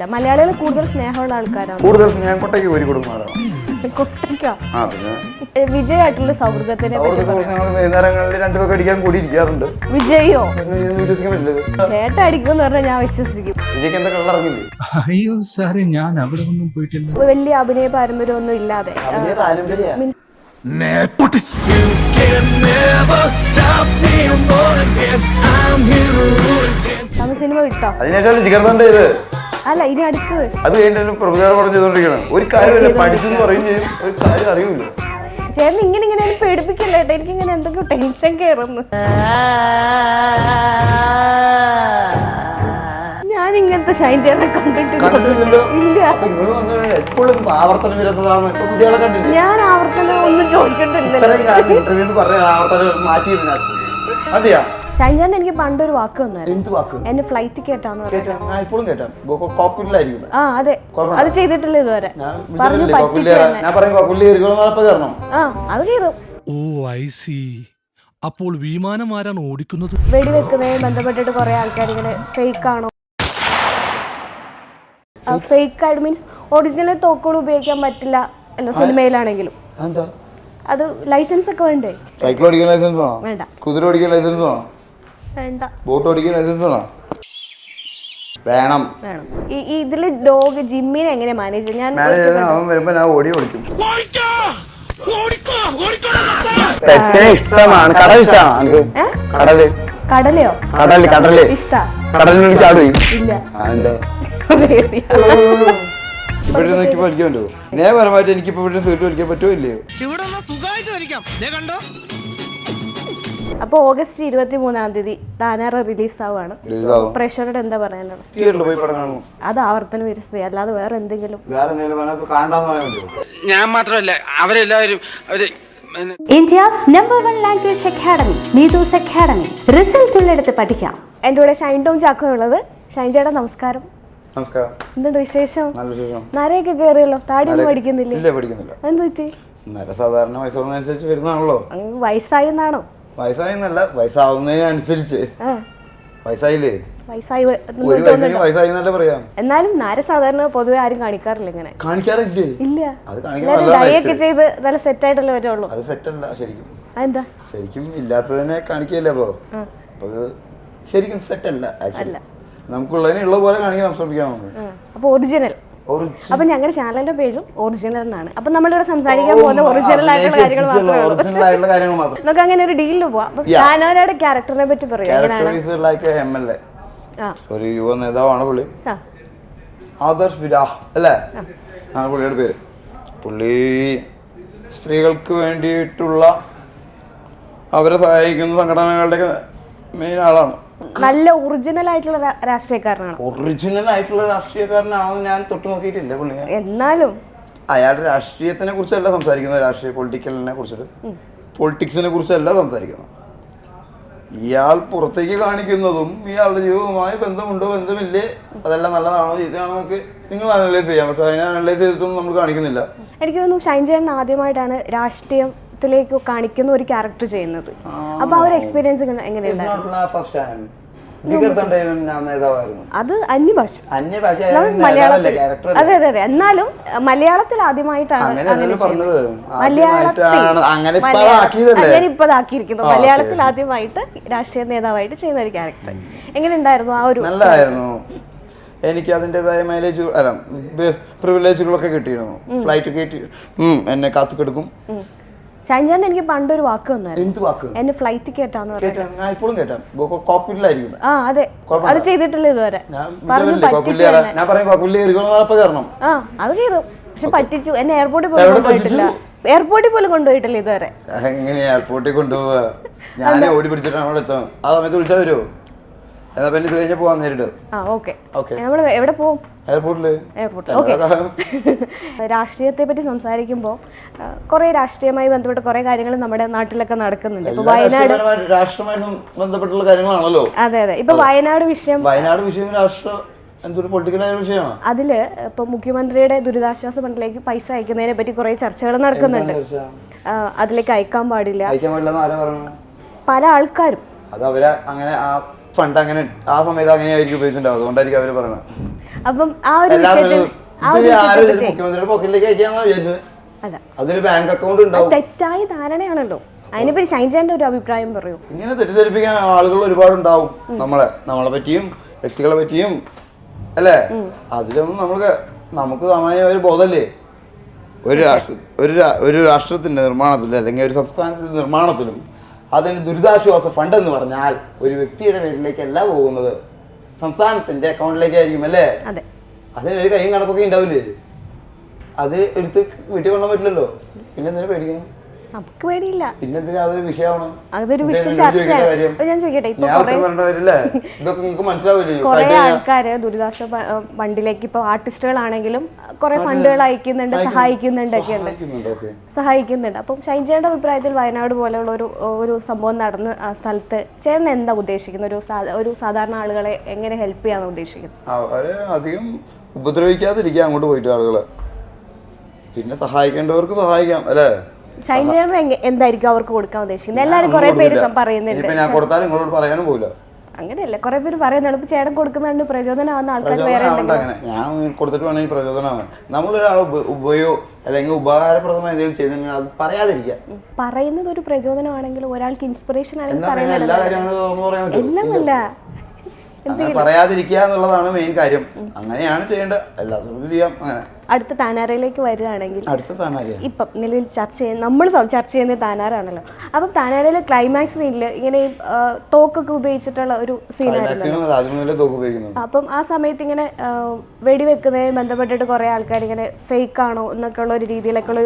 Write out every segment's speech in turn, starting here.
മലയാളികൾ കൂടുതൽ സ്നേഹമുള്ള ആൾക്കാരാണ്. കൂടുതൽ സ്നേഹം കൊട്ടയ്ക്ക് കോരി കൊടുക്കുന്നവരാണ്. വിജയായിട്ടുള്ള സൗഹൃദത്തിനെ വൈകുന്നേരങ്ങളിൽ രണ്ടുപേർക്ക് അടിക്കാൻ കൂടി ഇരിക്കാറുണ്ട്. വിജയോ വിശ്വസിക്കാൻ പറ്റില്ല. ചേട്ടൻ അടിക്കുമെന്ന് പറഞ്ഞാൽ ഞാൻ വിശ്വസിക്കും. വിജയ്ക്ക് എന്താ കളറിങ്ങില്ലേ? അയ്യോ സാറേ, ഞാൻ അവിടെ ഒന്നും പോയിട്ടില്ല. വലിയ അഭിനയ പാരമ്പര്യം ഒന്നും ഇല്ലാതെ തമിഴ് സിനിമ വിട്ടോ? അതിനേക്കാളും ജിഗർദണ്ഡ ഇത്. അല്ല, ഇനി അടുത്തത് അത് കഴിഞ്ഞിട്ട് പ്രചാരം പറഞ്ഞു ചെയ്തോണ്ടിരിക്കണം. ഒരു കാര്യം പഠിച്ചെന്ന് പറയും ചെയ്യും, ഒരു കാര്യം അറിയൂല. ചേട്ടൻ ഇങ്ങനെ പേടിപ്പിക്കല്ലേ ഏട്ടാ. എനിക്കിങ്ങനെ എന്തൊക്കെ ടെൻഷൻ കയറുന്നു. ഞാൻ ഇങ്ങനത്തെ ഷൈൻ ചേട്ടനെ കണ്ടിട്ടില്ലല്ലോ. ഇല്ല, എപ്പോഴും ആവർത്തന വിരസതാണ്. ഞാൻ ആവർത്തനം ഒന്നും ചോദിച്ചിട്ടില്ല. ഇന്റർവ്യൂസ് പറഞ്ഞ ആവർത്തനം മാറ്റിയതിനകത്ത് അതെയാ. ഷൈൻചാൻ എനിക്ക് പണ്ടൊരു വാക്ക് വന്നായിരുന്നു. എന്ത് വാക്ക്? എന്നെ ഫ്ലൈറ്റ് കേട്ടാന്ന് കേട്ടാം. ഞാൻ ഇപ്പോഴും കേട്ടാം. കോക്പിറ്റിലായിരിക്കും. ആ അതെ, അത് ചെയ്തിട്ടില്ല ഇതുവരെ. ഞാൻ പറയും കോക്പിറ്റിൽ കയറണം. ആ അത് ചെയ്തു. ഓ ഐ സി. അപ്പോൾ വിമാനം ആരാണ് ഓടിക്കുന്നത്? വെടിവെക്കുന്നതിന് ബന്ധപ്പെട്ടിട്ട് കുറെ ആൾക്കാർ ഇങ്ങനെ ഫേക്ക് ആണോ, ഫേക്ക് ആയിട്ട് മീൻസ് ഒറിജിനൽ തോക്കുകൾ ഉപയോഗിക്കാൻ പറ്റില്ല അല്ലോ സിനിമയിലാണെങ്കിലും. അത് ലൈസൻസ് ഒക്കെ വേണ്ടേ? സൈക്കിൾ ഓടിക്കാൻ ലൈസൻസ് വേണം. വേണ്ട. കുതിര ഓടിക്കാൻ ലൈസൻസ് വേണം. വേണ്ട. ബോട്ട് ഓടിക്കാൻ ലൈസൻസ് വേണം. വേണം. വേണം. ഇതില് ഡോഗ് ജിമ്മിനെ എങ്ങനെ മാനേജ്? ഞാൻ അവൻ വരുമ്പോ ഞാൻ ഓടിക്കും. ഇഷ്ടമാണ്. കടൽ ഇഷ്ടമാണ്. കടല് കടലയോ? കടല് ഇഷ്ടാ. കടലിന് ചാടുകയും ഇല്ല. ഇവിടെ നോക്കി പഠിക്കാൻ പറ്റുമോ? നിയമപരമായിട്ട് എനിക്കിപ്പോ ഇവിടെ സീറ്റ് വലിക്കാൻ പറ്റുമോ ഇല്ലയോ? അപ്പൊ ഓഗസ്റ്റ് 23 താനാറ റിലീസ് ആവുകയാണ്. പ്രേക്ഷകരോട് എന്താ പറയാനുള്ളത്? തിയേറ്ററിൽ പോയി പടം കാണും. അത് ആവർത്തന വിരസത അല്ലാതെ വേറെ എന്തെങ്കിലും? ഞാൻ മാത്രമല്ല, അവരെല്ലാവരും India's #1 language academy, Needus Academy. Result ഉള്ളിടത്ത് പഠിക്കാം. എൻ്റെ കൂടെ ഷൈൻ ടോം ചാക്കോ ഉള്ളത്. ഷൈൻ ചേട്ടാ നമസ്കാരം. നമസ്കാരം. എന്തുണ്ട് വിശേഷം? നല്ല വിശേഷം. നരയൊക്കെ കയറിയല്ലോ. താടി ഒന്നും പഠിക്കുന്നില്ല? ഇല്ല, പഠിക്കുന്നില്ല. എന്ത് പറ്റി? നര സാധാരണ വയസ്സാവുന്നതനുസരിച്ച് വരുന്നതാണല്ലോ. വയസ്സായെന്നാണോ? വയസ്സായെന്നല്ല, വയസ്സാവുന്നതിനനുസരിച്ച്. വയസ്സായില്ലേ? വയസ്സായി ഒരു വയസ്സിന് വയസ്സായി എന്നല്ല പറയാം. എന്നാലും നാര സാധാരണ പൊതുവെ ആരും കാണിക്കാറില്ല ഇങ്ങനെ. കാണിക്കാറില്ലേ? ഇല്ല. അത് കാണിക്കാൻ ചെയ്ത് നല്ല സെറ്റ് ആയിട്ടല്ലേ വരുള്ളൂ. അത് സെറ്റല്ല ശരിക്കും. എന്താ ശരിക്കും ഇല്ലാത്തതിനെ കാണിക്കല്ലേ. അപ്പൊ അത് ശരിക്കും സെറ്റല്ല. ആക്ച്വലി നമുക്കുള്ളതിനെ ഉള്ള പോലെ കാണിക്കാൻ ശ്രമിക്കാം. അപ്പൊ ഒറിജിനൽ. അപ്പൊ ഞങ്ങളുടെ ചാനലിന്റെ പേരും ഒറിജിനൽ എന്നാണ്. അപ്പൊ നമ്മളിവിടെ സംസാരിക്കാൻ പോകുന്ന ഒറിജിനൽ ആയിട്ടുള്ള കാര്യങ്ങൾ മാത്രം. നമുക്ക് അങ്ങനെ ഒരു ഡീലിൽ പോവാം. ഷാനോരയുടെ ക്യാരക്ടറിനെ പറ്റി പറയാം. ഒരു യുവ നേതാവാണ് പുള്ളി. ആദർശ് വിരാഹ് അല്ലേ ആണ് പുള്ളിയുടെ പേര്. പുള്ളി സ്ത്രീകൾക്ക് വേണ്ടിയിട്ടുള്ള അവരെ സഹായിക്കുന്ന സംഘടനകളുടെ മെയിൻ ആളാണ്. നല്ല ഒറിജിനൽ ആയിട്ടുള്ള രാഷ്ട്രീയക്കാരനാണ്. ഒറിജിനൽ ആയിട്ടുള്ള രാഷ്ട്രീയക്കാരനാണെന്ന് ഞാൻ തൊട്ട് നോക്കിയിട്ടില്ല പുള്ളിയെ. എന്നാലും അയാളുടെ രാഷ്ട്രീയത്തിനെ കുറിച്ചല്ല സംസാരിക്കുന്നത്. രാഷ്ട്രീയ പൊളിറ്റിക്സിനെ കുറിച്ചല്ല സംസാരിക്കുന്നത്. ഇയാൾ പുറത്തേക്ക് കാണിക്കുന്നതും ഇയാളുടെ ജീവിതവുമായി ബന്ധമുണ്ടോ ബന്ധമില്ലേ, അതെല്ലാം നല്ലതാണോ ചീത്തയാണോ ഒക്കെ നിങ്ങൾ അനലൈസ് ചെയ്യാം. പക്ഷെ അതിനെ അനലൈസ് ചെയ്തിട്ടൊന്നും നമ്മൾ കാണിക്കുന്നില്ല. എനിക്ക് തോന്നുന്നു ഷൈൻ ചേട്ടൻ ആദ്യമായിട്ടാണ് രാഷ്ട്രീയത്തിലേക്ക് കാണിക്കുന്ന ഒരു ക്യാരക്ടർ ചെയ്യുന്നത്. അപ്പൊ ആ ഒരു എക്സ്പീരിയൻസ് എങ്ങനെയുണ്ടായിരുന്നു? അത് അന്യഭാഷ. അതെ അതെ അതെ. എന്നാലും മലയാളത്തിൽ ആദ്യമായിട്ടാണ് അങ്ങനെ ഇപ്പൊ ഇതാക്കിയിരിക്കുന്നത്. മലയാളത്തിൽ ആദ്യമായിട്ട് രാഷ്ട്രീയ നേതാവായിട്ട് ചെയ്യുന്ന ഒരു ക്യാരക്ടർ. എങ്ങനെയുണ്ടായിരുന്നു ആ ഒരു? നല്ലതായിരുന്നു. എനിക്ക് അതിൻ്റെതായ മൈലേജ് അല്ല പ്രിവിലേജുകളൊക്കെ കിട്ടിയിരുന്നു. ഫ്ലൈറ്റ് കയറ്റി എന്നെ കാത്തുക്കെടുക്കും. ഷൈൻചാൻ എനിക്ക് പണ്ടൊരു വാക്ക് വന്നായിരുന്നു. എന്ത് വാക്ക്? എന്നെ ഫ്ലൈറ്റ് കേട്ടാന്ന് പറഞ്ഞു. ഞാൻ ഇപ്പോഴും കേട്ടാം. കോക്പിറ്റിലായിരിക്കും. ആ അതെ, അത് ചെയ്തിട്ടില്ല ഇതുവരെ. ഞാൻ പറയും കോക്പിറ്റിൽ കയറണം. ആ അത് ചെയ്തു. പക്ഷെ പറ്റിച്ചു. എന്നെ എയർപോർട്ടിൽ പോലും കൊണ്ടുപോയിട്ടില്ല. എയർപോർട്ടിൽ പോലും കൊണ്ടുപോയിട്ടില്ല ഇതുവരെ. എങ്ങനെ എയർപോർട്ടിൽ കൊണ്ടുപോവാ? ഞാൻ ഓടി പിടിച്ചിട്ടാണ് അവിടെ എത്താം. ആ സമയത്ത് വിളിച്ചാൽ വരുമോ? എന്നാ പിന്നെ ഇത് കഴിഞ്ഞ പോവാൻ നേരിട്ട്. നമ്മൾ എവിടെ പോകും? എയർപോർട്ടില്. രാഷ്ട്രീയത്തെ പറ്റി സംസാരിക്കുമ്പോൾ കുറെ രാഷ്ട്രീയമായി ബന്ധപ്പെട്ട കുറെ കാര്യങ്ങൾ നമ്മുടെ നാട്ടിലൊക്കെ നടക്കുന്നുണ്ട്. ഇപ്പൊ രാഷ്ട്രീയമായി ബന്ധപ്പെട്ടുള്ള കാര്യങ്ങളാണല്ലോ. അതെ അതെ. ഇപ്പൊ വയനാട് വിഷയം എന്തൊരു പൊളിറ്റിക്കലായ വിഷയമാണ്. അതില് ഇപ്പൊ മുഖ്യമന്ത്രിയുടെ ദുരിതാശ്വാസ ഫണ്ടിലേക്ക് പൈസ അയക്കുന്നതിനെ പറ്റി കുറെ ചർച്ചകൾ നടക്കുന്നുണ്ട്. അതിലേക്ക് അയക്കാൻ പാടില്ല ആരാ പറയുന്നത്? പല ആൾക്കാരും. അത് അവരെ അങ്ങനെ ആ ഫണ്ട് അങ്ങനെ ആ സമയത്ത് അങ്ങനെയായിരിക്കും ഉപയോഗിച്ചിട്ടുണ്ടാവും. അതുകൊണ്ടായിരിക്കും അവര് പറയുന്നത്. അപ്പം ആ ഒരു മുഖ്യമന്ത്രിയുടെ പോക്കറ്റിലേക്ക് അയക്കാന്നാ വിചാരിച്ചത്. അതൊരു ബാങ്ക് അക്കൗണ്ട് ഉണ്ടാവും. തെറ്റായ ധാരണയാണല്ലോ. അതിനിപ്പോ ഷൈൻജാന്റെ ഒരു അഭിപ്രായം പറയൂ. ഇങ്ങനെ തെറ്റിദ്ധരിപ്പിക്കാൻ ആളുകൾ ഒരുപാടുണ്ടാവും. നമ്മളെ പറ്റിയും വ്യക്തികളെ പറ്റിയും അല്ലേ? അതിലൊന്നും നമുക്ക് സാമാന്യ ഒരു ബോധമല്ലേ? ഒരു രാഷ്ട്രത്തിന്റെ നിർമ്മാണത്തിലും അല്ലെങ്കിൽ ഒരു സംസ്ഥാനത്തിന്റെ നിർമ്മാണത്തിലും അതിന് ദുരിതാശ്വാസ ഫണ്ട് എന്ന് പറഞ്ഞാൽ ഒരു വ്യക്തിയുടെ പേരിലേക്കല്ല പോകുന്നത്, സംസ്ഥാനത്തിന്റെ അക്കൗണ്ടിലേക്കായിരിക്കും അല്ലേ? അതിനൊരു കൈയും കണക്കൊക്കെ ഉണ്ടാവില്ലേ? അത് എടുത്ത് വീട്ടിൽ കൊണ്ടാൻ പറ്റില്ലല്ലോ. പിന്നെ എന്തിനാ പേടിക്കണം? നമുക്ക് പേടിയില്ല. പിന്നെന്തിനാ അതൊരു വിഷയമാണ്? അതൊരു വിഷയം ചർച്ചയാണ്. ഞാൻ ചോദിക്കട്ടെ, കുറെ ആൾക്കാര് ദുരിതാശ്വാസ ഫണ്ടിലേക്ക് ഇപ്പൊ ആർട്ടിസ്റ്റുകളാണെങ്കിലും കുറെ ഫണ്ടുകൾ അയക്കുന്നുണ്ട്, സഹായിക്കുന്നുണ്ട്. അപ്പം ഷൈൻജയുടെ അഭിപ്രായത്തിൽ വയനാട് പോലെയുള്ള ഒരു സംഭവം നടന്ന സ്ഥലത്ത് ചേട്ടൻ എന്താ ഉദ്ദേശിക്കുന്നത്? ഒരു സാധാരണ ആളുകളെ എങ്ങനെ ഹെൽപ്പ് ചെയ്യാന്ന് ഉദ്ദേശിക്കുന്നത്? അവരെ അധികം ഉപദ്രവിക്കാതിരിക്കുക അങ്ങോട്ട് പോയിട്ട് ആളുകള്. പിന്നെ സഹായിക്കേണ്ടവർക്ക് സഹായിക്കാം അല്ലേ? ഷൈൻജേട്ടൻ എന്തായിരിക്കും അവർക്ക് കൊടുക്കാൻ ഉദ്ദേശിക്കുന്നത്? എല്ലാവരും കുറെ പേര് പറയുന്നുണ്ട്. ഞാൻ കൊടുത്താലും നിങ്ങളോട് പറയാനും പോകില്ല. അങ്ങനെയല്ല, കുറെ പേര് പറയുന്നുണ്ട് ഇപ്പൊ ചേട്ടൻ കൊടുക്കുന്നുണ്ട് പ്രചോദനമാവുന്ന ആൾക്കാർ വേറെ. ഞാൻ കൊടുത്തിട്ട് വേണമെങ്കിൽ പ്രചോദനമാണ്. നമ്മളൊരാൾ അല്ലെങ്കിൽ ഉപകാരപ്രദമായ എന്തെങ്കിലും ചെയ്തിട്ടുണ്ടെങ്കിൽ അത് പറയാതിരിക്കാം. പറയുന്നത് ഒരു പ്രചോദനമാണെങ്കിൽ ഒരാൾക്ക് ഇൻസ്പിറേഷൻ പറയാതിരിക്കുക എന്നുള്ളതാണ് മെയിൻ കാര്യം. അങ്ങനെയാണ് ചെയ്യേണ്ടത്. എല്ലാവർക്കും ചെയ്യാം. അങ്ങനെ അടുത്ത താനാരയിലേക്ക് വരികയാണെങ്കിൽ, ഇപ്പം നിലവിൽ നമ്മൾ ചർച്ച ചെയ്യുന്നത് താനാറാണല്ലോ. അപ്പം താനാരയിലെ ക്ലൈമാക്സ് സീനില് ഇങ്ങനെ തോക്കൊക്കെ ഉപയോഗിച്ചിട്ടുള്ള ഒരു സീനായിരുന്നു. അപ്പം ആ സമയത്ത് ഇങ്ങനെ വെടിവെക്കുന്നതിന് ബന്ധപ്പെട്ടിട്ട് കുറെ ആൾക്കാർ ഇങ്ങനെ ഫേക്ക് ആണോ എന്നൊക്കെ ഉള്ള ഒരു രീതിയിലൊക്കെ ഉള്ള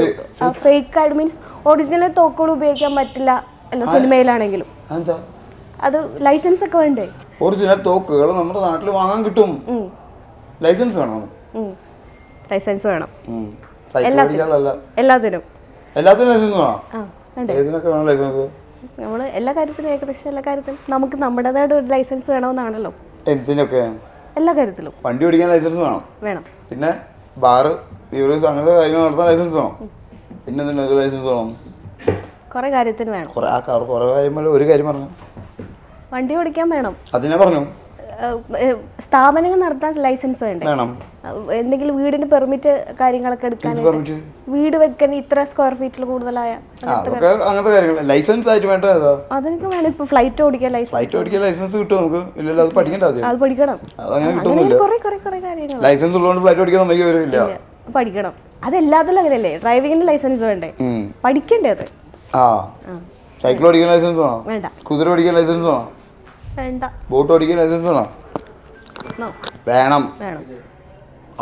ഫേക്ക് ആയിട്ട് മീൻസ് ഒറിജിനൽ തോക്കുകൾ ഉപയോഗിക്കാൻ പറ്റില്ല അല്ല സിനിമയിലാണെങ്കിലും. അത് ലൈസൻസ് ഒക്കെ വേണ്ടേ? ഒറിജിനൽ തോക്കുകൾ നമ്മുടെ നാട്ടിൽ വാങ്ങാൻ കിട്ടും. ലൈസൻസ് വേണം. ലൈസൻസ് വേണം എല്ലാത്തിനും ലൈസൻസ് വേണം. ഏതിനൊക്കെ വേണം ലൈസൻസ്? നമ്മള് എല്ലാ കാര്യത്തിലും ഏകദേശം എല്ലാ കാര്യത്തിലും നമുക്ക് നമ്മുടേതായിട്ട് ഒരു ലൈസൻസ് വേണമെന്നാണല്ലോ. എന്തിനൊക്കെ? എല്ലാ കാര്യത്തിലും. വണ്ടി ഓടിക്കാൻ ലൈസൻസ് വേണം. പിന്നെ ബാറ് ബീവറേജ് അങ്ങനത്തെ കാര്യങ്ങൾ നടത്താൻ ലൈസൻസ് വേണം. പിന്നെ എന്തിനൊക്കെ ലൈസൻസ് വേണം? കുറെ കാര്യത്തിന് വേണം. കുറെ കാര്യം ഒരു കാര്യം പറഞ്ഞു. വണ്ടി ഓടിക്കാൻ വേണം. അതിനെ പറഞ്ഞു. സ്ഥാപനങ്ങൾ നടത്താൻ ലൈസൻസ് വേണ്ടേ? എന്തെങ്കിലും വീടിന് പെർമിറ്റ് കാര്യങ്ങളൊക്കെ എടുക്കാൻ, വീട് വെക്കാൻ ഇത്ര സ്ക്വയർ ഫീറ്റിൽ കൂടുതലായ ലൈസൻസ് ആയിട്ട് വേണ്ട. അതിനൊക്കെ വേണം. ഇപ്പൊ ഫ്ലൈറ്റ് ഓടിക്കാൻ ലൈസൻസ് കിട്ടും നമുക്ക്. ഇല്ലല്ലോ, അത് പഠിക്കണ്ട. അത് പഠിക്കണം. അതങ്ങനെ കിട്ടുന്നില്ല. ലൈസൻസ് ഉള്ളതുകൊണ്ട് ഫ്ലൈറ്റ് ഓടിക്കാൻ നമുക്ക് വരില്ല. പഠിക്കണം. അതെല്ലാത്തിലും അങ്ങനെയല്ലേ? ഡ്രൈവിംഗിന് ലൈസൻസ് വേണ്ടേ? പഠിക്കണ്ടേ അത്? സൈക്കിൾ ഓടിക്കാൻ ലൈസൻസ് വേണം. വേണ്ട. കുതിര ഓടിക്കാൻ ലൈസൻസ് വേണം. വേണ്ട. ബോട്ട് ഓടിക്കാൻ ലൈസൻസ് വേണം. വേണം.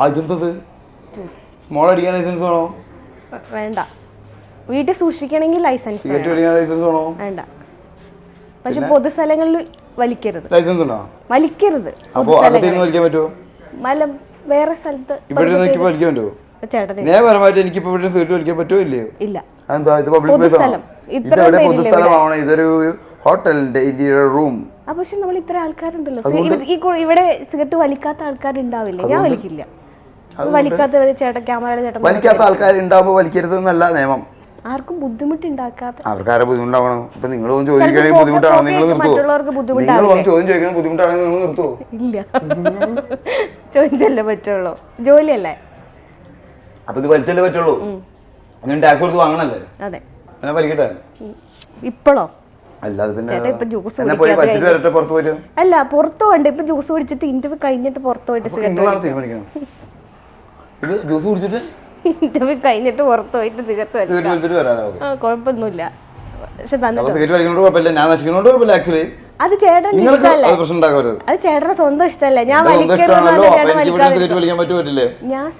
അതെന്തത്? സ്മോൾ അടിക്കാൻ ലൈസൻസ് വേണോ? വേണ്ട. വീട്ടിൽ സൂക്ഷിക്കണമെങ്കിൽ ലൈസൻസ്. സിഗരറ്റ് വലിക്കാൻ ലൈസൻസ് വേണോ? വേണ്ട. പക്ഷെ പൊതുസ്ഥലങ്ങളിൽ വലിക്കരുത്. ലൈസൻസ് ഉണ്ടോ? വലിക്കരുത്. അപ്പോൾ അകത്തിരുന്ന് വലിക്കാൻ പറ്റുമോ? വേറെ സ്ഥലത്ത് ഇവിടെ നിന്ന് വലിക്കാൻ പറ്റുമോ? നിയമപരമായിട്ട് എനിക്ക് ഇപ്പോൾ ഇവിടെ സിഗരറ്റ് വലിക്കാൻ പറ്റുമോ ഇല്ലയോ? ഇല്ല. അതെന്താ? ഇത് പബ്ലിക് പ്ലേസ് ആണ്. ഇതെവിടെ പൊതുസ്ഥലമാണ്? ഇതൊരു ഹോട്ടലിന്റെ ഇന്റീരിയർ റൂം. പക്ഷെ നമ്മൾ ഇത്ര ആൾക്കാരുണ്ടല്ലോ, ഇവിടെ സിഗരറ്റ് വലിക്കാത്ത ആൾക്കാരുണ്ടാവില്ലേ? ഞാൻ വലിക്കില്ല. വലിക്കാത്ത ആൾക്കാരുണ്ടാവുമ്പോ വലിക്കരുത് എന്നല്ല നിയമം. ആർക്കും ബുദ്ധിമുട്ടുണ്ടാക്കാത്ത അവർക്കാരെ ബുദ്ധിമുട്ടാവണം. ഇപ്പൊ നിങ്ങൾ ചോദിക്കണമെങ്കിൽ ബുദ്ധിമുട്ടാണോ? നിങ്ങൾ നിർത്തുമോ? നിങ്ങൾ ചോദ്യം ചോദിക്കണം ബുദ്ധിമുട്ടാണെങ്കിൽ നിങ്ങൾ നിർത്തുമോ? ഇല്ല, ചോദിച്ചല്ലേ പറ്റുള്ളൂ. ജോലിയല്ലേ? അപ്പൊ ഇത് വലിച്ചല്ലേ പറ്റുള്ളൂ. അങ്ങനെ ടാക്സ് കൊടുത്ത് വാങ്ങണല്ലേ? അതെ. അങ്ങനെ വലിക്കട്ടെ. ഇപ്പോഴോ? അല്ലാതെ പിന്നെ അല്ല, പുറത്തു പോകണ്ട. ഇപ്പൊ ജ്യൂസ് കുടിച്ചിട്ട് ഇന്റർവ്യൂ കഴിഞ്ഞിട്ട് പുറത്തു പോയിട്ട് തീരുമാനിക്കണം. ഇത് ജ്യൂസ് കുടിച്ചിട്ട് ഇന്റർവ്യൂ കഴിഞ്ഞിട്ട് പുറത്തു പോയിട്ട് സിഗരറ്റ് കുഴപ്പമൊന്നുമില്ല. പക്ഷെ അത് ചേട്ടൻ അത് ചേട്ടന്റെ സ്വന്തം ഇഷ്ടമല്ലേ? ഞാൻ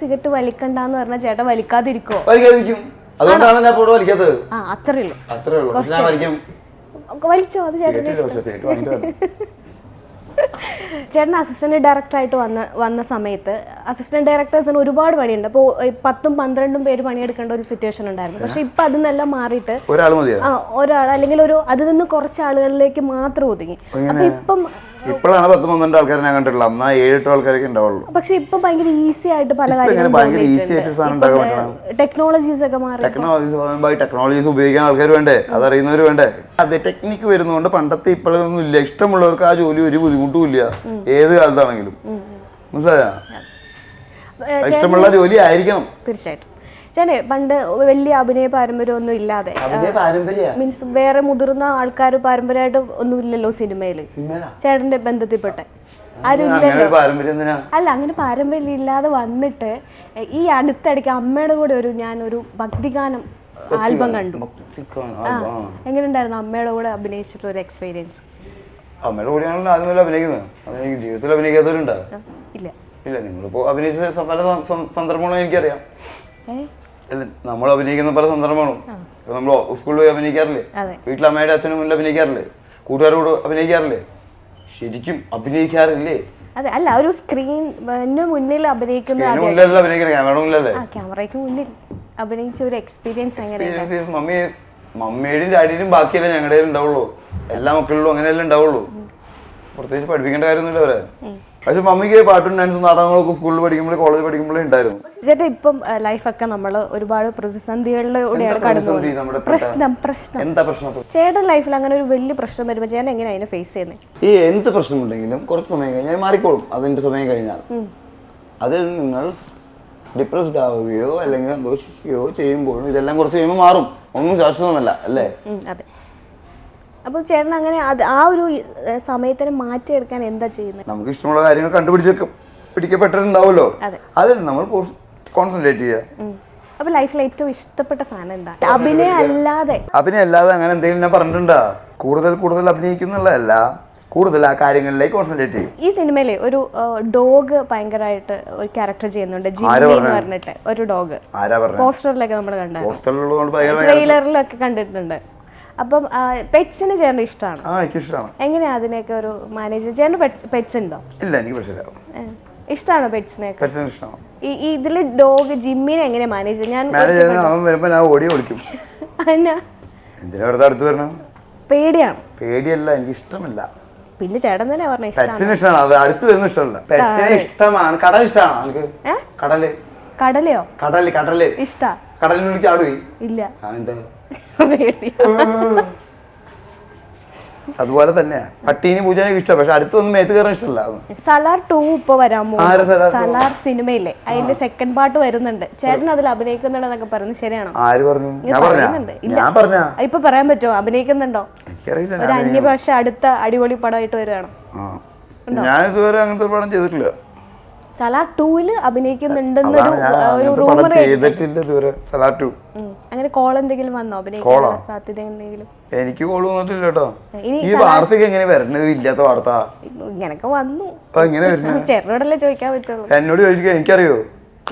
സിഗരറ്റ് വലിക്കണ്ടെന്ന് പറഞ്ഞാൽ ചേട്ടൻ വലിക്കാതിരിക്കോ? അതുകൊണ്ടാണ് ഞാൻ ഇപ്പോൾ വലിക്കാത്തത്. അത്രേ ഉള്ളൂ. വലിച്ചോ? അത് ചേട്ടൻ അസിസ്റ്റന്റ് ഡയറക്ടർ ആയിട്ട് വന്ന സമയത്ത് അസിസ്റ്റന്റ് ഡയറക്ടേഴ്സിന് ഒരുപാട് പണിയുണ്ട്. അപ്പോൾ 10-12 പേര് പണിയെടുക്കേണ്ട ഒരു സിറ്റുവേഷൻ ഉണ്ടായിരുന്നു. പക്ഷെ ഇപ്പൊ അതിനെല്ലാം മാറിയിട്ട് ഒരാൾ അല്ലെങ്കിൽ അതിൽ നിന്ന് കുറച്ച് ആളുകളിലേക്ക് മാത്രം ഒതുങ്ങി. അപ്പൊ ഇപ്പം ഇപ്പോഴാണ് 10-12 ആൾക്കാരെ ഞാൻ കണ്ടിട്ടുള്ളൂ. അന്നാ 7-8 ആൾക്കാരൊക്കെ ഉണ്ടാവുള്ളൂ. പക്ഷെ ഇപ്പൊ ഭയങ്കര ഈസി ആയിട്ട് പല ഭയങ്കര ഈസി ആയിട്ട് സാധനം ഉണ്ടാക്കാൻ പറ്റണം. ടെക്നോളജീസ് ഒക്കെ മാറി. ടെക്നോളജീസ് ഉപയോഗിക്കാൻ ആൾക്കാർ വേണ്ടേ, അതറിയുന്നവർ വേണ്ടേ. അത് ടെക്നിക്ക് വരുന്നതുകൊണ്ട് പണ്ടത്തെ ഇപ്പോഴൊന്നും ഇല്ല. ഇഷ്ടമുള്ളവർക്ക് ആ ജോലി ഒരു ബുദ്ധിമുട്ടും ഇല്ല, ഏത് കാലത്താണെങ്കിലും. മനസ്സിലായോ? ഇഷ്ടമുള്ള ജോലി ആയിരിക്കണം. തീർച്ചയായിട്ടും. ചേട്ടനെ പണ്ട് വലിയ അഭിനയ പാരമ്പര്യം ഒന്നും ഇല്ലാതെ, മീൻസ് വേറെ മുതിർന്ന ആൾക്കാർ പാരമ്പര്യമായിട്ട് ഒന്നും ഇല്ലല്ലോ സിനിമയില് ചേട്ടന്റെ ബന്ധത്തിൽപ്പെട്ടെ ആരും ഇല്ലല്ലോ. അല്ല, അങ്ങനെ പാരമ്പര്യം ഇല്ലാതെ വന്നിട്ട് ഈ അടുത്തിടയ്ക്ക് അമ്മയുടെ കൂടെ ഞാനൊരു ഭക്തിഗാനം ആൽബം കണ്ടു. എങ്ങനെയുണ്ടായിരുന്നു അമ്മയുടെ കൂടെ അഭിനയിച്ചിട്ട് ഒരു എക്സ്പീരിയൻസ്? അമ്മയുടെ കൂടെയാണല്ലോ ആദ്യമല്ല അഭിനയിക്കുന്നത്. ജീവിതത്തിൽ അഭിനയിക്കാത്തവരുണ്ടോ? ഇല്ല ഇല്ല. നിങ്ങളിപ്പോ അഭിനയിച്ച പല സന്ദർഭങ്ങളും എനിക്കറിയാം. നമ്മൾ അഭിനയിക്കുന്ന പല സന്ദർഭങ്ങളും ഇപ്പൊ നമ്മൾ സ്കൂളിൽ പോയി അഭിനയിക്കാറില്ലേ, വീട്ടിൽ അമ്മയുടെ അച്ഛനും മുന്നിൽ അഭിനയിക്കാറില്ലേ, കൂട്ടുകാരോട് അഭിനയിക്കാറില്ലേ, ശരിക്കും അഭിനയിക്കാറില്ലേ? അതെ. അല്ല, ഒരു സ്ക്രീൻ മുന്നിൽ അഭിനയിക്കുന്ന ക്യാമറയ്ക്ക് മുന്നിൽ അഭിനയിച്ച ഒരു എക്സ്പീരിയൻസ് എങ്ങനെയാണ്? മമ്മിയുടെയും ഡാഡിയുടെയും ബാക്കിയല്ലേ ഞങ്ങളുടെ ഉണ്ടാവുള്ളൂ. എല്ലാ മക്കളിലും അങ്ങനെയല്ലേ ഉണ്ടാവുള്ളൂ. പ്രത്യേകിച്ച് പഠിപ്പിക്കേണ്ട കാര്യമൊന്നുമില്ല അവരെ. പക്ഷെ മമ്മിക്ക് പാട്ടും ഡാൻസും നാടകങ്ങളൊക്കെ സ്കൂളിൽ പഠിക്കുമ്പോഴേ കോളേജ് പഠിക്കുമ്പോഴേ ഉണ്ടായിരുന്നു. ചേട്ടാ, ഇപ്പം ലൈഫൊക്കെ നമ്മൾ ഒരുപാട് പ്രതിസന്ധികളിലൂടെയാണ് കടന്നത്. എന്താ പ്രശ്നം? ചേട്ടൻ ലൈഫിൽ അങ്ങനെ ഒരു വലിയ പ്രശ്നം വരുമ്പോൾ ചേട്ടൻ എങ്ങനെയാണ് അതിനെ ഫേസ് ചെയ്യുന്നത്? ഈ എന്ത് പ്രശ്നമുണ്ടെങ്കിലും കുറച്ച് സമയം കഴിഞ്ഞാൽ മാറിക്കോളും. അതിന്റെ സമയം കഴിഞ്ഞാൽ അതിൽ നിങ്ങൾ ഡിപ്രസ്ഡ് ആവുകയോ അല്ലെങ്കിൽ സന്തോഷിക്കുകയോ ചെയ്യുമ്പോഴും ഇതെല്ലാം കുറച്ച് കഴിയുമ്പോൾ മാറും. ഒന്നും ശാശ്വതമല്ല, അല്ലേ? അതെ. അപ്പൊ ചേട്ടൻ അങ്ങനെ ആ ഒരു സമയത്തിന് മാറ്റിയെടുക്കാൻ എന്താ ചെയ്യുന്നത്? നമുക്ക് ഇഷ്ടമുള്ള കാര്യങ്ങൾ പിടിക്കപ്പെട്ടിട്ടുണ്ടാവുമല്ലോ, അതിൽ നമ്മൾ കോൺസെൻട്രേറ്റ് ചെയ്യുക. അപ്പൊ ലൈഫിൽ ഏറ്റവും ഇഷ്ടപ്പെട്ട സാധനം എന്താ? അഭിനയം അല്ലാതെ അങ്ങനെ എന്തെങ്കിലും ഞാൻ പറഞ്ഞിട്ടുണ്ടോ? കൂടുതൽ അഭിനയിക്കുന്നുള്ളതല്ല, കൂടുതൽ ആ കാര്യങ്ങളിലേക്ക് കോൺസെൻട്രേറ്റ് ചെയ്യും. ഈ സിനിമയിലെ ഒരു ഡോഗ് ഭയങ്കരമായിട്ട് ഒരു ക്യാരക്ടർ ചെയ്യുന്നുണ്ട്, ജിമ്മി എന്ന് പറഞ്ഞിട്ട് ഒരു ഡോഗ്. പോസ്റ്ററിലൊക്കെ നമ്മൾ കണ്ടായിരുന്നു, ട്രെയിലറിലൊക്കെ കണ്ടിട്ടുണ്ട്. അപ്പം പെറ്റ്സിന് ചേട്ടന് ഇഷ്ടമാണ്? എങ്ങനെയാ അതിനെയൊക്കെ ഒരു മാനേജ്? ചേട്ടന് പെറ്റ്സ് ഉണ്ടോ? ഇല്ല, എനിക്ക് പ്രശ്നമില്ല. ഇഷ്ടമാണോ പെറ്റ്സിനെയൊക്കെ? ഇതില് ഡോഗ് ജിമ്മിനെ എങ്ങനെ മാനേജ്? ഞാൻ ഓടി വിളിക്കും. പേടിയാണ്? പേടിയല്ല, എനിക്ക് ഇഷ്ടമല്ല. പിന്നെ ചേട്ടൻ തന്നെ പറഞ്ഞു പെറ്റ്സിന് ഇഷ്ടമാണ്, അത് അടുത്ത് വരുന്ന ഇഷ്ടമല്ല. പെറ്റ്സിനെ ഇഷ്ടമാണ്. കടൽ ഇഷ്ടമാണ്. കടലയോ? കടല് ഇഷ്ടാ? കടലിനുള്ളിൽ ചാടുകയും ഇല്ല. അതുപോലെ തന്നെയാ പട്ടീനെ പൂജാനൊക്കെ ഇഷ്ടം, പക്ഷെ അടുത്തൊന്നും മേത്ത് കയറാൻ ഇഷ്ടമല്ല. സലാർ 2 ഇപ്പൊ വരാമോ? സലാർ സിനിമയില്ലേ, അതിന്റെ സെക്കൻഡ് പാർട്ട് വരുന്നുണ്ട്. ചേട്ടൻ അതിൽ അഭിനയിക്കുന്നുണ്ടെന്നൊക്കെ പറഞ്ഞു, ശരിയാണോ? ആര് പറഞ്ഞു? ഇപ്പൊ പറയാൻ പറ്റുമോ അഭിനയിക്കുന്നുണ്ടോ? ഒരു അന്യഭാഷ അടുത്ത അടിപൊളി പടമായിട്ട് വരുവാണോ? ഞാൻ ഇതുവരെ അങ്ങനത്തെ പടം ചെയ്തിട്ടില്ല. സലാർ 2 അഭിനയിക്കുന്നുണ്ടെന്ന് അങ്ങനെ കോൾ എന്തെങ്കിലും വന്നോ? സാധ്യത എന്തെങ്കിലും? എനിക്ക് കോൾ വന്നിട്ടില്ല കേട്ടോ. ഈ വാർത്തക്ക് എങ്ങനെ വരണത്? ഇല്ലാത്ത വാർത്ത ഇങ്ങനൊക്കെ വന്നു. ചേട്ടനോടല്ലേ ചോദിക്കാൻ പറ്റുള്ളൂ. എന്നോട് ചോദിക്കാൻ എനിക്കറിയോ?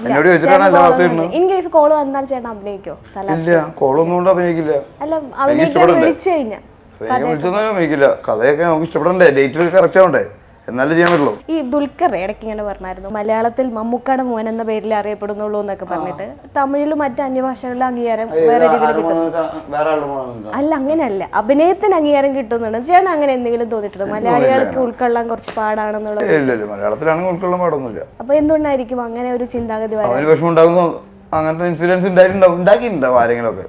എന്നോട് ചോദിച്ചിട്ടാണ്. ഇൻ കേസ് കോള് വന്നാൽ ചേട്ടൻ അഭിനയിക്കോ? ഇല്ല, കോളൊന്നും കൊണ്ട് അഭിനയിക്കില്ല. അല്ല, അഭിനയിക്കാൻ വിളിച്ചു കഴിഞ്ഞാ വിളിച്ചൊന്നും അഭിനയിക്കില്ല. കഥയൊക്കെ നമുക്ക് ഇഷ്ടപ്പെടണ്ടേ, ഡേറ്റ് കറക്റ്റ് ആവണ്ടേ, എന്നാലും ചെയ്യാൻ പറ്റുള്ളൂ. ഈ ദുൽഖർ ഇടയ്ക്ക് ഇങ്ങനെ പറഞ്ഞായിരുന്നു, മലയാളത്തിൽ മമ്മൂക്കയുടെ മോൻ എന്ന പേരിൽ അറിയപ്പെടുന്നുള്ളൂ എന്നൊക്കെ പറഞ്ഞിട്ട്. തമിഴിലും മറ്റു അന്യഭാഷകളിലും അംഗീകാരം വേറെ രീതിയിൽ കിട്ടുന്നു. അല്ല, അങ്ങനെയല്ല, അഭിനയത്തിന് അംഗീകാരം കിട്ടുന്നുണ്ട്. ചേട്ടൻ അങ്ങനെ എന്തെങ്കിലും തോന്നിയിട്ടുണ്ടോ? മലയാളികൾക്ക് ഉൾക്കൊള്ളാൻ കുറച്ച് പാടാണെന്നുള്ളത്. മലയാളത്തിലാണെങ്കിൽ ഉൾക്കൊള്ളാൻ പാടൊന്നുമില്ല. അപ്പൊ എന്തുകൊണ്ടായിരിക്കും അങ്ങനെ ഒരു ചിന്താഗതി? വിഷമം ഉണ്ടാകുന്നു, അങ്ങനത്തെ ഇൻസിഡൻസ് ഉണ്ടാക്കിയിട്ടുണ്ടാവും ആരെങ്കിലുമൊക്കെ.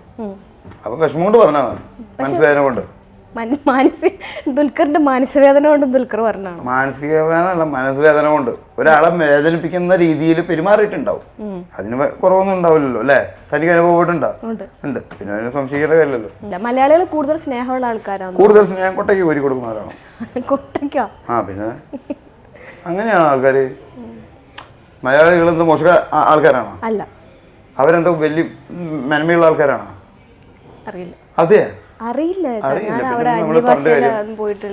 അപ്പൊ വിഷമം കൊണ്ട് പറഞ്ഞാൽ മനസ്സിലായതിനെ കൊണ്ട്. ദുൽഖറിന്റെ മാനസികവേദന കൊണ്ട് ദുൽഖർ പറഞ്ഞാണ്. മാനസികവേദന മനസ്സുവേദന കൊണ്ട് ഒരാളെ വേദനിപ്പിക്കുന്ന രീതിയിൽ പെരുമാറിയിട്ടുണ്ടാവും. അതിന് കുറവൊന്നും ഉണ്ടാവില്ലല്ലോ, അല്ലെ? തനിക്ക് അനുഭവപ്പെട്ടുണ്ടോ? ഉണ്ട്. പിന്നെ അതിന് സംശയിക്കേണ്ട കാര്യമല്ലോ. മലയാളികൾ കൂടുതൽ സ്നേഹമുള്ള ആൾക്കാരാണ്. കൂടുതൽ സ്നേഹം കൊട്ടയ്ക്ക് കോരി കൊടുക്കുന്നവരാണ്. കൊട്ടയ്ക്കോ? പിന്നെ അങ്ങനെയാണ് ആൾക്കാര്. മലയാളികൾ എന്താ മോശ ആൾക്കാരാണോ? അല്ല. അവരെന്താ വലിയ മെനമയുള്ള ആൾക്കാരാണോ? അറിയില്ല. അതെ, അറിയില്ല.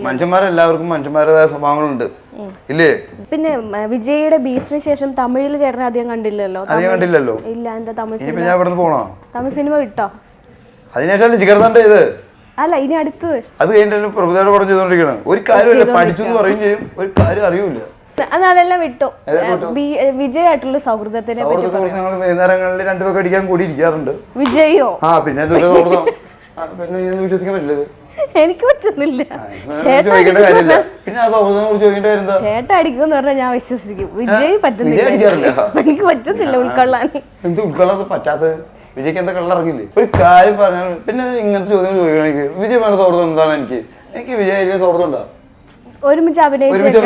മനുഷ്യന്മാരെല്ലാവർക്കും മനുഷ്യന്മാരുടേതായ സ്വഭാവങ്ങളുണ്ട്, ഇല്ലേ? പിന്നെ വിജയുടെ ബീസിന് ശേഷം തമിഴിൽ ചേട്ടനെ അധികം കണ്ടില്ലല്ലോ. ഇല്ല. എന്താ തമിഴ് സിനിമ വിട്ടോ? അതിനുശേഷം ജിഗർദണ്ഡ ഇത് അല്ല, ഇനി അടുത്തത്. അത് കഴിഞ്ഞിട്ട് പ്രഭുദേവ പടം ചെയ്തോണ്ടിരിക്കണം. ഒരു കാര്യമില്ല, പഠിച്ചു എന്ന് പറയും ചെയ്യും, ഒരു കാര്യം അറിയൂല. അതെല്ലാം വിട്ടു. വിജയായിട്ടുള്ള സൗഹൃദത്തിനെ വൈകുന്നേരങ്ങളിൽ 2 പേർക്ക് അടിക്കാൻ കൂടി ഇരിക്കാറുണ്ട്. വിജയോ? പിന്നെ പിന്നെ വിശ്വസിക്കാൻ പറ്റില്ല. എനിക്ക് പറ്റുന്നില്ല. ചോദിക്കേണ്ട കാര്യമില്ല. പിന്നെ ആ സൗഹൃദത്തിനെ കുറിച്ച് ചോദിക്കേണ്ട കാര്യം എന്താ? ചേട്ടൻ അടിക്കുമെന്ന് പറഞ്ഞാൽ ഞാൻ വിശ്വസിക്കും. വിജയ് പറ്റുന്നില്ല, എനിക്ക് പറ്റുന്നില്ല ഉൾക്കൊള്ളാൻ. എന്ത് ഉൾക്കൊള്ളാൻ പറ്റാത്തത്? വിജയ്ക്ക് എന്താ കള്ളിറങ്ങില്ലേ? ഒരു കാര്യം പറഞ്ഞാൽ പിന്നെ ഇങ്ങനത്തെ ചോദ്യങ്ങൾ ചോദിക്കണം. എനിക്ക് വിജയ് പറഞ്ഞ സൗഹൃദം എന്താണ്? എനിക്ക് വിജയ് സൗഹൃദം ഉണ്ടോ? ഒരുമിച്ച് അഭിനയിച്ച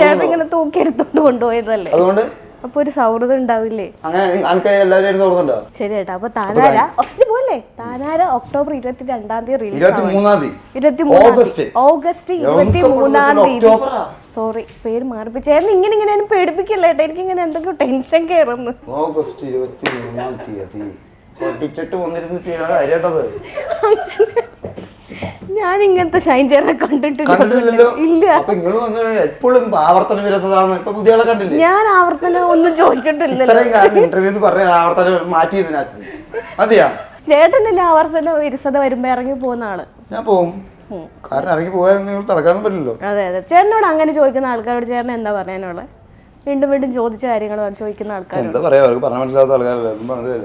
ചേട്ടൻ ഇങ്ങനെ തൂക്കിയെടുത്തോണ്ട് കൊണ്ടുപോയതല്ലേ, അതുകൊണ്ട് അപ്പൊ ഒരു സൗഹൃദം ഉണ്ടാവില്ലേ? അങ്ങനെ എല്ലാവരും സൗഹൃദം ഉണ്ടാവും. ശരി ചേട്ടാ. അപ്പൊ താനാര പോലെ താനാര ഒക്ടോബർ 22 തീയതി, 23 തീയതി. സോറി, പേര് മാറിപ്പോ. ചേട്ടൻ ഇങ്ങനെ പേടിപ്പിക്കല്ലേ ഏട്ടാ, എനിക്ക് ഇങ്ങനെ എന്തൊക്കെയോ ടെൻഷൻ കയറുന്നു. ഓഗസ്റ്റ് 23 തീയതി പൊട്ടിച്ചിട്ട് വന്നിരുന്നു കാര്യട്ടത്. ഞാൻ ഇങ്ങനത്തെ ഷൈൻ ചേട്ടനെ കണ്ടിട്ടില്ല. ഇല്ല, എപ്പോഴും ആവർത്തന വിരസതാണ്. ഇപ്പൊ പുതിയ ആളെ കണ്ടില്ലേ? ഞാൻ ആവർത്തനം ഒന്നും ചോദിച്ചിട്ടില്ല. ഇന്റർവ്യൂസ് പറഞ്ഞ ആവർത്തനം മാറ്റിയതിനകത്ത് മതിയാ. ചേട്ടനല്ലേ ആവർത്തന വിരസത വരുമ്പോ ഇറങ്ങി പോകുന്ന ആള്? ഞാൻ പോവും, കാരണം ഇറങ്ങി പോകാൻ നിങ്ങൾ തടക്കാനും പറ്റില്ലല്ലോ. അതെ അതെ. ചേട്ടനോട് അങ്ങനെ ചോദിക്കുന്ന ആൾക്കാരോട് ചേട്ടൻ എന്താ പറയാനുള്ളത്? വീണ്ടും വീണ്ടും ചോദിച്ച കാര്യങ്ങൾ ചോദിക്കുന്ന ആൾക്കാർ എന്താ പറയാ? അവർക്ക് പറഞ്ഞ മനസ്സിലാത്ത ആൾക്കാരല്ലേ.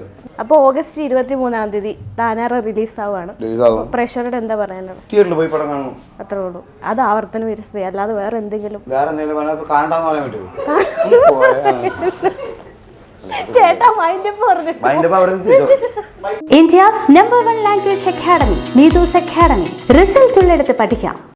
അപ്പൊ ഓഗസ്റ്റ് 23 തീയതി താനാറ റിലീസ് ആവുകയാണ്. പ്രേക്ഷകരോട് എന്താ പറയാനുള്ളത്? തിയേറ്ററിൽ പോയി പടം കാണും, അത്രേ ഉള്ളൂ. അത് ആവർത്തന വിരസത, അല്ലാതെ വേറെ എന്തെങ്കിലും കാണണ്ടെന്ന് പറയാൻ പറ്റുമോ? ചേട്ടാ മൈൻഡപ്പ് പറഞ്ഞു. India's #1 language academy, Needus Academy. Result ഉള്ളിടത്ത് പഠിക്കാം.